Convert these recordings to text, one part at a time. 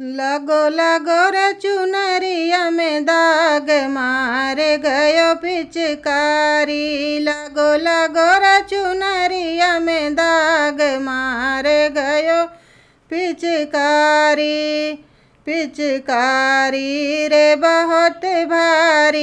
लगो लगो रे चुनरिया में दाग मार गयो पिचकारी। लगो लगो रे चुनरिया में दाग मार गयो पिचकारी। पिचकारी रे बहुत भारी,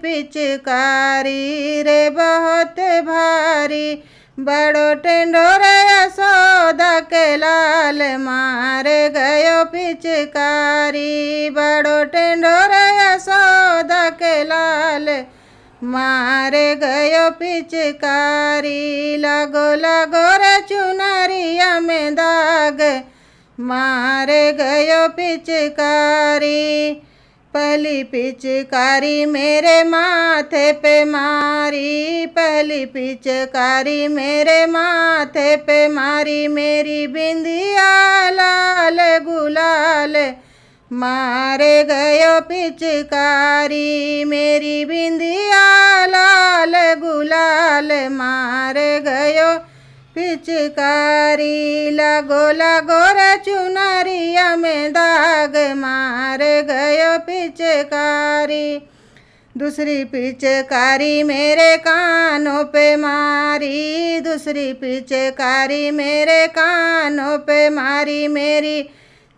पिचकारी रे बहुत भारी। बड़ो टेंडोरे यशोदा के लाल मार गयो पिचकारी। बड़ो टेंडोरे यशोदा के लाल मार गयो पिचकारी। लगो लगो रे चुनरिया में दाग मार गयो पिचकारी। पहली पिचकारी मेरे माथे पे मारी, पहली पिचकारी मेरे माथे पे मारी। मेरी बिंदिया लाल गुलाल मार गयो पिचकारी। मेरी बिंदिया लाल गुलाल मार गयो पिचकारी। लगो लगो रे चुनरिया में दाग मार गयो पिचकारी। दूसरी पिचकारी मेरे कानों पे मारी, दूसरी पिचकारी मेरे कानों पे मारी। मेरी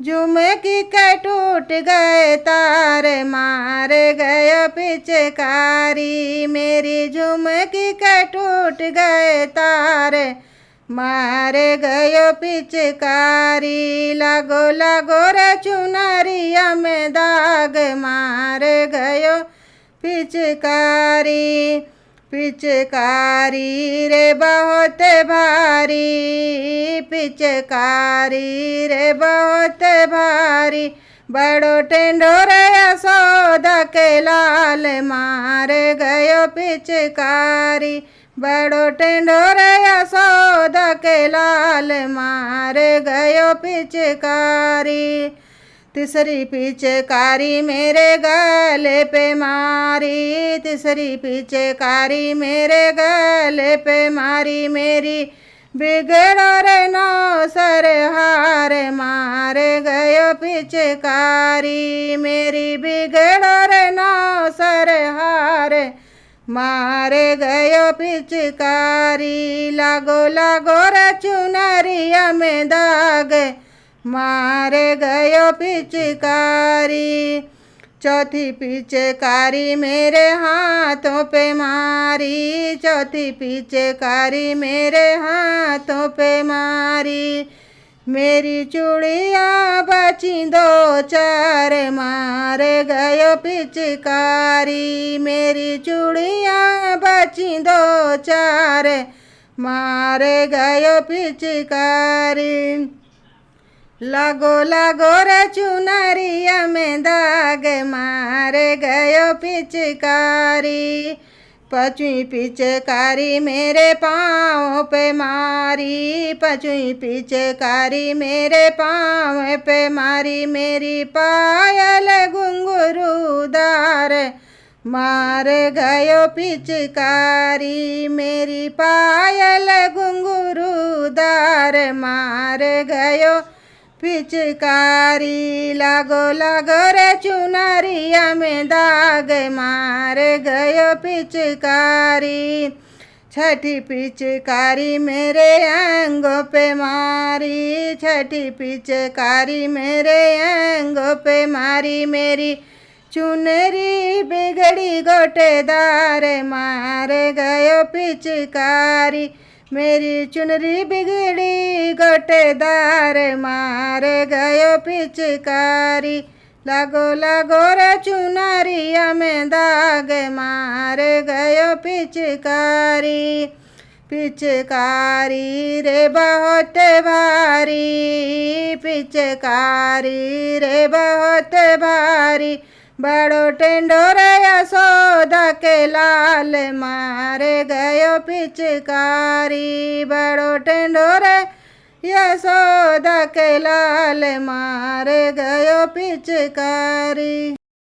झुमकी के टूट गए तार मार गयो पिचकारी। मेरी झुमकी के टूट गए तार मार गयो पिचकारी। लगो लगो रे चुनरिया में दाग मार गयो पिचकारी। पिचकारी रे बहुत भारी, पिचकारी रे बहुत भारी। बड़ो टेंडोरे यशोदा के लाल मार गयो पिचकारी। बड़ो टेंडोरे यशोदा के लाल मार गयो पिचकारी। तीसरी पिचकारी मेरे गले पे मारी, तीसरी पिचकारी मेरे गले पे मारी। मेरी बिगड़ो रे नौ सर हार मार गयो पिचकारी। मेरी बिगड़ो रे नौ सर हार मार गयो पिचकारी। लगो लगो रे चुनरिया में दाग मार गयो पिचकारी। चौथी पिचकारी मेरे हाथों पे मारी, चौथी पिचकारी मेरे हाथों पे मारी। मेरी चूड़ियाँ बची दो चार मार गयो पिचकारी। मेरी चूड़ियाँ बची दो चार मार गयो पिचकारी। लगो लगो रे चुनरिया में दाग मार गयो पिचकारी। पांचवी पिचकारी मेरे पाँव पे मारी, पांचवी पिचकारी मेरे पाँव पे मारी। मेरी पायल घुंघरूदार मार गयो पिचकारी। मेरी पायल घुंघरूदार मार गयो पिचकारी। लगो लगो रे चुनरिया में दाग मार गयो पिचकारी। छठी पिचकारी मेरे अंगों पे मारी, छठी पिचकारी मेरे अंगों पे मारी। मेरी चुनरी बिगड़ी गोटेदार मार गयो पिचकारी। मेरी चुनरी बिगड़ी गोटेदार मार गयो पिचकारी। लगो लगो रे चुनरिया में दाग मार गयो पिचकारी। पिचकारी रे बहुत भारी, पिचकारी रे बहुत भारी। बड़ो टेंडोरे यशोदा के लाल मार गयो पिचकारी। बड़ो टेंडोरे यशोदा के लाल मार गयो पिचकारी।